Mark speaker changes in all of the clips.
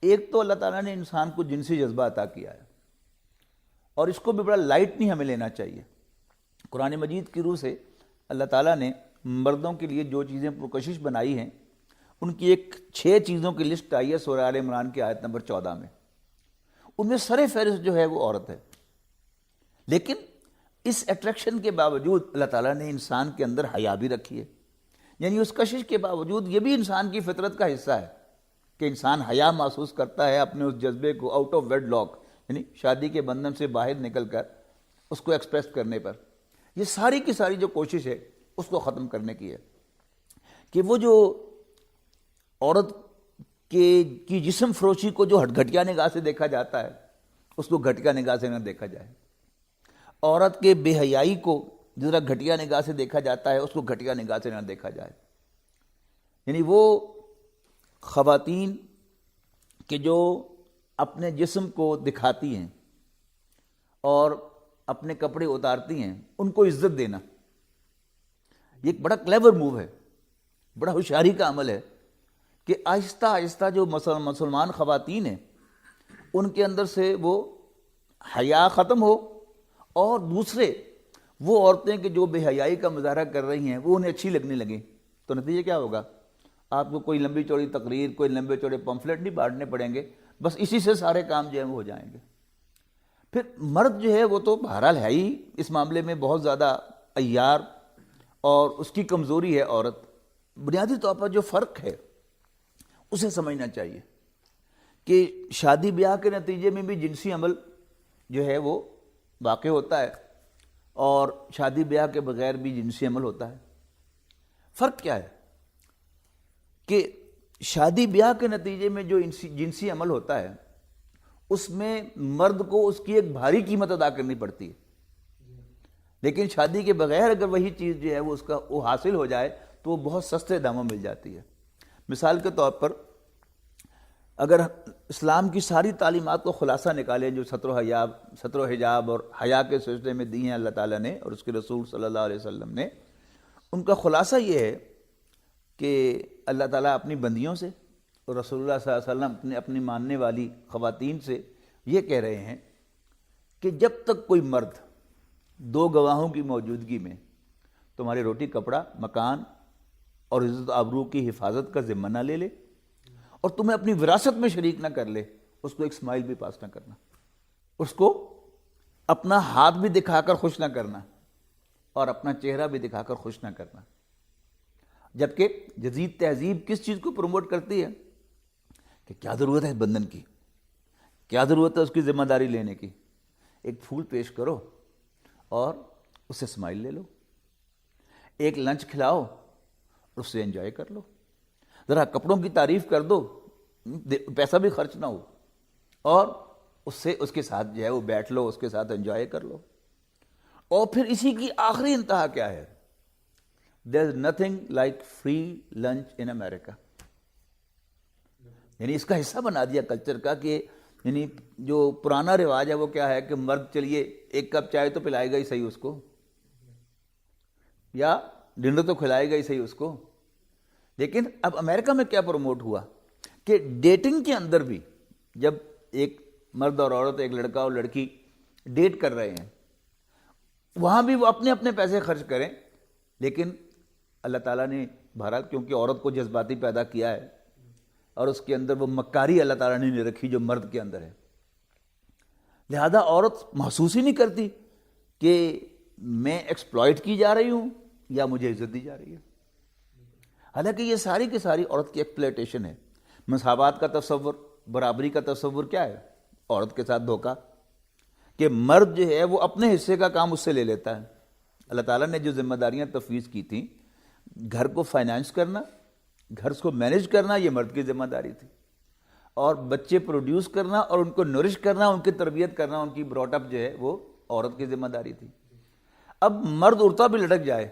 Speaker 1: ایک تو اللہ تعالیٰ نے انسان کو جنسی جذبہ عطا کیا ہے، اور اس کو بھی بڑا لائٹ نہیں ہمیں لینا چاہیے۔ قرآن مجید کی روح سے اللہ تعالیٰ نے مردوں کے لیے جو چیزیں پرکشش بنائی ہیں، ان کی ایک 6 چیزوں کی لسٹ آئی ہے سورہ آل عمران کی آیت نمبر 14 میں۔ ان میں سر فہرست جو ہے وہ عورت ہے، لیکن اس اٹریکشن کے باوجود اللہ تعالیٰ نے انسان کے اندر حیا بھی رکھی ہے، یعنی اس کشش کے باوجود یہ بھی انسان کی فطرت کا حصہ ہے کہ انسان حیا محسوس کرتا ہے اپنے اس جذبے کو آؤٹ آف ویڈ لاک، یعنی شادی کے بندھن سے باہر نکل کر اس کو ایکسپریس کرنے پر۔ یہ ساری کی ساری جو کوشش ہے اس کو ختم کرنے کی ہے کہ وہ جو عورت کی جسم فروشی کو جو گھٹیا نگاہ سے دیکھا جاتا ہے، اس کو گھٹیا نگاہ سے نہ دیکھا جائے۔ عورت کے بے حیائی کو جس طرح گھٹیا نگاہ سے دیکھا جاتا ہے، اس کو گھٹیا نگاہ سے نہ دیکھا جائے۔ یعنی وہ خواتین کہ جو اپنے جسم کو دکھاتی ہیں اور اپنے کپڑے اتارتی ہیں، ان کو عزت دینا، یہ ایک بڑا کلیور موو ہے، بڑا ہوشیاری کا عمل ہے کہ آہستہ آہستہ جو مسلمان خواتین ہیں ان کے اندر سے وہ حیا ختم ہو، اور دوسرے وہ عورتیں کہ جو بے حیائی کا مظاہرہ کر رہی ہیں وہ انہیں اچھی لگنے لگیں، تو نتیجہ کیا ہوگا؟ آپ کو کوئی لمبی چوڑی تقریر، کوئی لمبے چوڑے پمفلٹ نہیں بانٹنے پڑیں گے، بس اسی سے سارے کام جو ہیں وہ ہو جائیں گے۔ پھر مرد جو ہے وہ تو بہرحال ہے ہی اس معاملے میں بہت زیادہ عیار، اور اس کی کمزوری ہے عورت۔ بنیادی طور پر جو فرق ہے اسے سمجھنا چاہیے کہ شادی بیاہ کے نتیجے میں بھی جنسی عمل جو ہے وہ واقع ہوتا ہے، اور شادی بیاہ کے بغیر بھی جنسی عمل ہوتا ہے۔ فرق کیا ہے کہ شادی بیاہ کے نتیجے میں جو جنسی عمل ہوتا ہے اس میں مرد کو اس کی ایک بھاری قیمت ادا کرنی پڑتی ہے، لیکن شادی کے بغیر اگر وہی چیز جو ہے وہ اس کا وہ حاصل ہو جائے تو وہ بہت سستے داموں مل جاتی ہے۔ مثال کے طور پر اگر اسلام کی ساری تعلیمات کو خلاصہ نکالیں جو ستر و حجاب اور حیا کے سلسلے میں دی ہیں اللہ تعالیٰ نے اور اس کے رسول صلی اللہ علیہ وسلم نے، ان کا خلاصہ یہ ہے کہ اللہ تعالیٰ اپنی بندیوں سے اور رسول اللہ صلی اللہ علیہ وسلم اپنی ماننے والی خواتین سے یہ کہہ رہے ہیں کہ جب تک کوئی مرد 2 گواہوں کی موجودگی میں تمہاری روٹی کپڑا مکان اور عزت آبرو کی حفاظت کا ذمہ نہ لے لے اور تمہیں اپنی وراثت میں شریک نہ کر لے، اس کو ایک اسمائل بھی پاس نہ کرنا، اس کو اپنا ہاتھ بھی دکھا کر خوش نہ کرنا اور اپنا چہرہ بھی دکھا کر خوش نہ کرنا۔ جبکہ جدید تہذیب کس چیز کو پروموٹ کرتی ہے کہ کیا ضرورت ہے اس بندھن کی، کیا ضرورت ہے اس کی ذمہ داری لینے کی؟ ایک پھول پیش کرو اور اس سے اسمائل لے لو، ایک لنچ کھلاؤ اور اس سے انجوائے کر لو، ذرا کپڑوں کی تعریف کر دو، پیسہ بھی خرچ نہ ہو، اور اس کے ساتھ جو ہے وہ بیٹھ لو، اس کے ساتھ انجوائے کر لو۔ اور پھر اسی کی آخری انتہا کیا ہے؟ There is nothing like free lunch in America۔ یعنی اس کا حصہ بنا دیا کلچر کا کہ یعنی جو پرانا رواج ہے وہ کیا ہے کہ مرد چلیے 1 کپ چائے تو پلائے گا ہی صحیح اس کو، یا ڈنر تو کھلائے گا ہی صحیح اس کو۔ لیکن اب امریکہ میں کیا پروموٹ ہوا کہ ڈیٹنگ کے اندر بھی جب ایک مرد اور عورت، ایک لڑکا اور لڑکی ڈیٹ کر رہے ہیں، وہاں بھی وہ اپنے اپنے پیسے خرچ کریں، لیکن اللہ تعالیٰ نے بہرحال کیونکہ عورت کو جذباتی پیدا کیا ہے اور اس کے اندر وہ مکاری اللہ تعالیٰ نے نہیں رکھی جو مرد کے اندر ہے، لہذا عورت محسوس ہی نہیں کرتی کہ میں ایکسپلائٹ کی جا رہی ہوں یا مجھے عزت دی جا رہی ہے۔ حالانکہ یہ ساری کی ساری عورت کی ایکسپلائٹیشن ہے۔ مساوات کا تصور، برابری کا تصور کیا ہے؟ عورت کے ساتھ دھوکہ، کہ مرد جو ہے وہ اپنے حصے کا کام اس سے لے لیتا ہے۔ اللہ تعالیٰ نے جو ذمہ داریاں تفویض کی تھیں، گھر کو فائنانس کرنا، گھر کو مینیج کرنا، یہ مرد کی ذمہ داری تھی، اور بچے پروڈیوس کرنا اور ان کو نورش کرنا، ان کی تربیت کرنا، ان کی براٹ اپ جو ہے وہ عورت کی ذمہ داری تھی۔ اب مرد اڑتا بھی لٹک جائے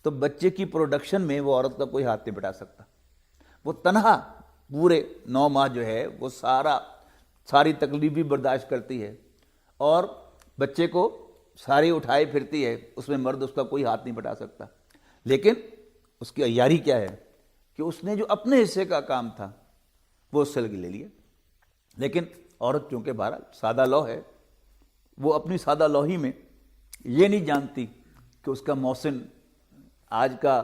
Speaker 1: تو بچے کی پروڈکشن میں وہ عورت کا کوئی ہاتھ نہیں بٹا سکتا، وہ تنہا پورے 9 ماہ جو ہے وہ ساری تکلیف بھی برداشت کرتی ہے، اور بچے کو ساری اٹھائے پھرتی ہے، اس میں مرد اس کا کوئی ہاتھ نہیں بٹا سکتا۔ لیکن اس کی عیاری کیا ہے کہ اس نے جو اپنے حصے کا کام تھا وہ اس سے لے لیا. لیکن عورت چونکہ بہرحال سادہ لوح ہے، وہ اپنی سادہ لوحی میں یہ نہیں جانتی کہ اس کا محسن آج کا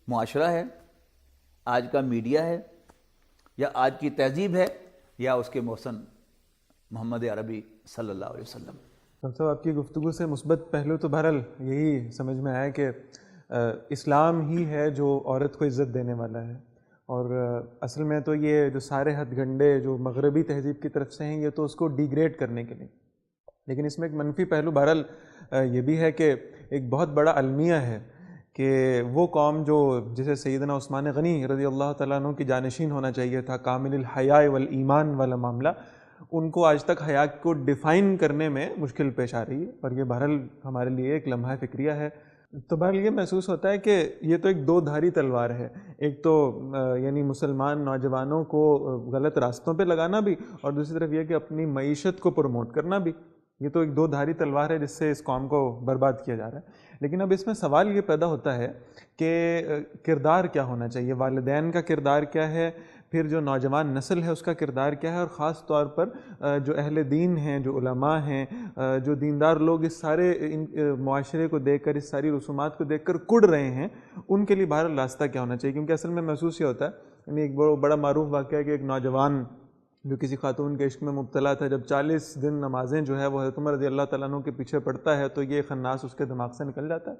Speaker 1: معاشرہ ہے، آج کا میڈیا ہے، یا آج کی تہذیب ہے، یا اس کے محسن محمد عربی صلی اللہ علیہ وسلم.
Speaker 2: ڈاکٹر صاحب آپ کی گفتگو سے مثبت پہلو تو بہرحال یہی سمجھ میں آیا کہ اسلام ہی ہے جو عورت کو عزت دینے والا ہے، اور اصل میں تو یہ جو سارے ہتھ گنڈے جو مغربی تہذیب کی طرف سے ہیں یہ تو اس کو ڈیگریڈ کرنے کے لیے. لیکن اس میں ایک منفی پہلو بہرحال یہ بھی ہے کہ ایک بہت بڑا المیہ ہے کہ وہ قوم جو جسے سیدنا عثمان غنی رضی اللہ تعالیٰ عنہ کی جانشین ہونا چاہیے تھا، کامل الحیاء والایمان والا معاملہ، ان کو آج تک حیا کو ڈیفائن کرنے میں مشکل پیش آ رہی ہے، اور یہ بہرحال ہمارے لیے ایک لمحہ فکریہ ہے. تو بہرحال یہ محسوس ہوتا ہے کہ یہ تو ایک دو دھاری تلوار ہے، ایک تو یعنی مسلمان نوجوانوں کو غلط راستوں پہ لگانا بھی، اور دوسری طرف یہ کہ اپنی معیشت کو پروموٹ کرنا بھی. یہ تو ایک دو دھاری تلوار ہے جس سے اس قوم کو برباد کیا جا رہا ہے. لیکن اب اس میں سوال یہ پیدا ہوتا ہے کہ کردار کیا ہونا چاہیے، والدین کا کردار کیا ہے، پھر جو نوجوان نسل ہے اس کا کردار کیا ہے، اور خاص طور پر جو اہل دین ہیں، جو علماء ہیں، جو دیندار لوگ اس سارے معاشرے کو دیکھ کر، اس ساری رسومات کو دیکھ کر کڑ رہے ہیں، ان کے لیے بہرحال راستہ کیا ہونا چاہیے. کیونکہ اصل میں محسوس یہ ہوتا ہے، یعنی ایک بڑا معروف واقعہ ہے کہ ایک نوجوان جو کسی خاتون کے عشق میں مبتلا تھا، جب 40 دن نمازیں جو ہے وہ حضرت عمر رضی اللہ تعالیٰ عنہ کے پیچھے پڑتا ہے تو یہ خناس اس کے دماغ سے نکل جاتا ہے.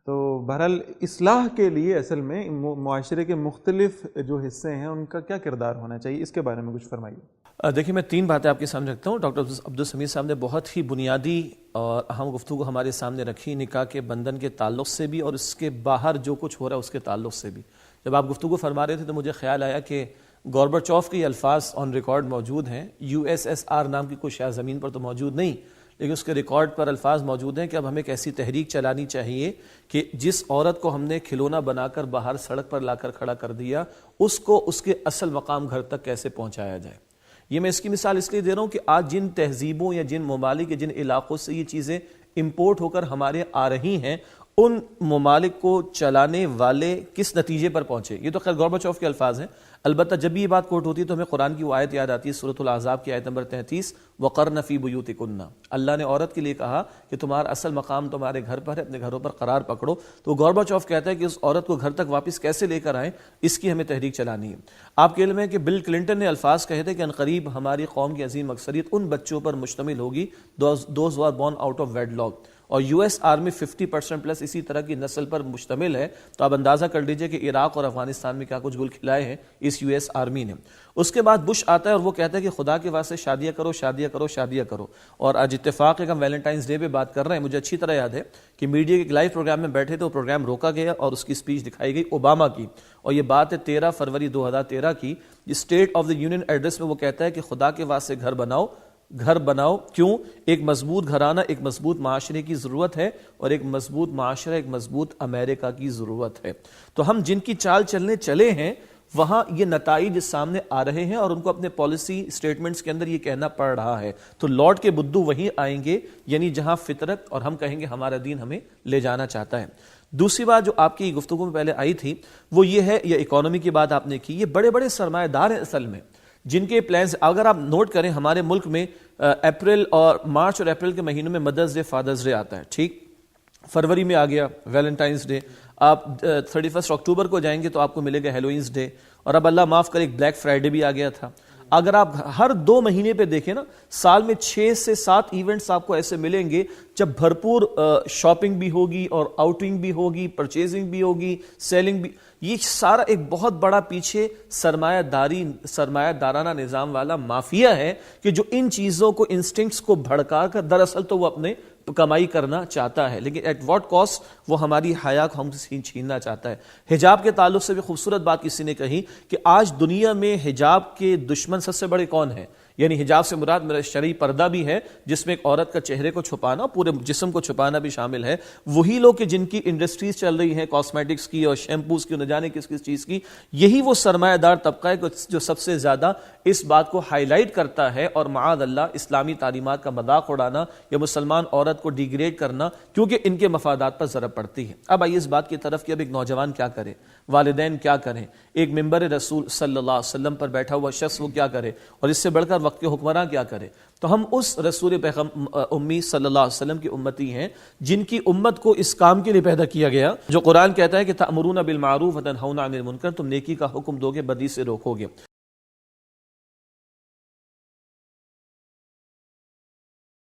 Speaker 2: تو بہرحال اصلاح کے لیے اصل میں معاشرے کے مختلف جو حصے ہیں ان کا کیا کردار ہونا چاہیے، اس کے بارے میں کچھ فرمائیے.
Speaker 3: دیکھیے میں 3 باتیں آپ کے سامنے رکھتا ہوں. ڈاکٹر عبدالسمیع صاحب نے بہت ہی بنیادی اور اہم گفتگو ہمارے سامنے رکھی، نکاح کے بندھن کے تعلق سے بھی اور اس کے باہر جو کچھ ہو رہا ہے اس کے تعلق سے بھی. جب آپ گفتگو فرما رہے تھے تو مجھے خیال آیا کہ گورباچوف کے یہ الفاظ آن ریکارڈ موجود ہیں. USSR نام کی کوئی شاید زمین پر تو موجود نہیں، لیکن اس کے ریکارڈ پر الفاظ موجود ہیں کہ اب ہمیں ایک ایسی تحریک چلانی چاہیے کہ جس عورت کو ہم نے کھلونا بنا کر باہر سڑک پر لا کر کھڑا کر دیا، اس کو اس کے اصل مقام گھر تک کیسے پہنچایا جائے. یہ میں اس کی مثال اس لیے دے رہا ہوں کہ آج جن تہذیبوں یا جن ممالک یا جن علاقوں سے یہ چیزیں امپورٹ ہو کر ہمارے آ رہی ہیں، ان ممالک کو چلانے والے کس نتیجے پر پہنچے. یہ تو خیر گورباچوف کے الفاظ ہیں. البتہ جب بھی یہ بات کوٹ ہوتی ہے تو ہمیں قرآن کی وہ آیت یاد آتی ہے، سورۃ الاحزاب کی آیت نمبر 33، وَقَرْنَ فِي بُيُوتِكُنَّ. اللہ نے عورت کے لیے کہا کہ تمہارا اصل مقام تمہارے گھر پر ہے، اپنے گھروں پر قرار پکڑو. تو گورباچوف کہتا ہے کہ اس عورت کو گھر تک واپس کیسے لے کر آئیں، اس کی ہمیں تحریک چلانی ہے. آپ کے علم ہے کہ بل کلنٹن نے الفاظ کہے تھے کہ عنقریب ہماری قوم کی عظیم اکثریت ان بچوں پر مشتمل ہوگی those who are born out of wedlock، اور US آرمی 50% پلس اسی طرح کی نسل پر مشتمل ہے. تو آپ اندازہ کر لیجئے کہ عراق اور افغانستان میں کیا کچھ گل کھلائے ہیں اس US آرمی نے. اس کے بعد بش آتا ہے اور وہ کہتا ہے کہ خدا کے واسطے شادیاں کرو شادیاں کرو شادیاں کرو. اور آج اتفاق ہے کہ ہم ویلنٹائنس ڈے پہ بات کر رہے ہیں. مجھے اچھی طرح یاد ہے کہ میڈیا کے ایک لائیو پروگرام میں بیٹھے تھے، وہ پروگرام روکا گیا اور اس کی اسپیچ دکھائی گئی اوباما کی، اور یہ بات ہے 13 فروری 2013 کی. State of the union address میں وہ کہتا ہے کہ خدا کے واسطے گھر بناؤ، گھر بناؤ. کیوں؟ ایک مضبوط گھرانہ، ایک مضبوط معاشرے کی ضرورت ہے، اور ایک مضبوط معاشرہ، ایک مضبوط امریکہ کی ضرورت ہے. تو ہم جن کی چال چلنے چلے ہیں وہاں یہ نتائج سامنے آ رہے ہیں، اور ان کو اپنے پالیسی سٹیٹمنٹس کے اندر یہ کہنا پڑ رہا ہے. تو لوٹ کے بدو وہیں آئیں گے، یعنی جہاں فطرت، اور ہم کہیں گے ہمارا دین ہمیں لے جانا چاہتا ہے. دوسری بات جو آپ کی گفتگو میں پہلے آئی تھی وہ یہ ہے، یہ اکانومی کی بات آپ نے کی. یہ بڑے بڑے سرمایہ دار ہیں اصل میں، جن کے پلانز اگر آپ نوٹ کریں ہمارے ملک میں اپریل اور مارچ اور اپریل کے مہینوں میں مدرس ڈے، فادرز ڈے آتا ہے. ٹھیک، فروری میں آ گیا ویلنٹائنس ڈے. آپ 31 اکتوبر کو جائیں گے تو آپ کو ملے گا ہیلوئنس ڈے، اور اب اللہ معاف کرے ایک بلیک فرائیڈے بھی آ گیا تھا. اگر آپ ہر 2 مہینے پہ دیکھیں نا، سال میں 6 سے 7 ایونٹس آپ کو ایسے ملیں گے جب بھرپور شاپنگ بھی ہوگی اور آؤٹنگ بھی ہوگی، پرچیزنگ بھی ہوگی، سیلنگ بھی. یہ سارا ایک بہت بڑا پیچھے سرمایہ دارانہ نظام والا مافیا ہے کہ جو ان چیزوں کو، انسٹنکٹس کو بھڑکا کر دراصل تو وہ اپنے کمائی کرنا چاہتا ہے، لیکن ایٹ واٹ کاسٹ؟ وہ ہماری حیا کو ہم سے چھیننا چاہتا ہے. حجاب کے تعلق سے بھی خوبصورت بات کسی نے کہی کہ آج دنیا میں حجاب کے دشمن سب سے بڑے کون ہیں؟ یعنی حجاب سے مراد میرا شرعی پردہ بھی ہے جس میں ایک عورت کا چہرے کو چھپانا پورے جسم کو چھپانا بھی شامل ہے. وہی لوگ کہ جن کی انڈسٹریز چل رہی ہیں کاسمیٹکس کی اور شیمپوز کی، نہ جانے کس کس چیز کی، یہی وہ سرمایہ دار طبقہ ہے جو سب سے زیادہ اس بات کو ہائی لائٹ کرتا ہے اور معاذ اللہ اسلامی تعلیمات کا مذاق اڑانا یا مسلمان عورت کو ڈیگریڈ کرنا کیونکہ ان کے مفادات پر ضرب پڑتی ہے. اب آئیے اس بات کی طرف کہ اب ایک نوجوان کیا کرے، والدین کیا کریں، ایک ممبر رسول صلی اللہ علیہ وسلم پر بیٹھا ہوا شخص وہ کیا کرے، اور اس سے بڑھ کر وقت کے حکمراں کیا کرے. تو ہم اس رسول امی صلی اللہ علیہ وسلم کی امتی ہیں جن کی امت کو اس کام کے لیے پیدا کیا گیا جو قرآن کہتا ہے کہ تأمرون بالمعروف وتنہون عن المنکر، تم نیکی کا حکم دو گے، بدی سے روکو گے.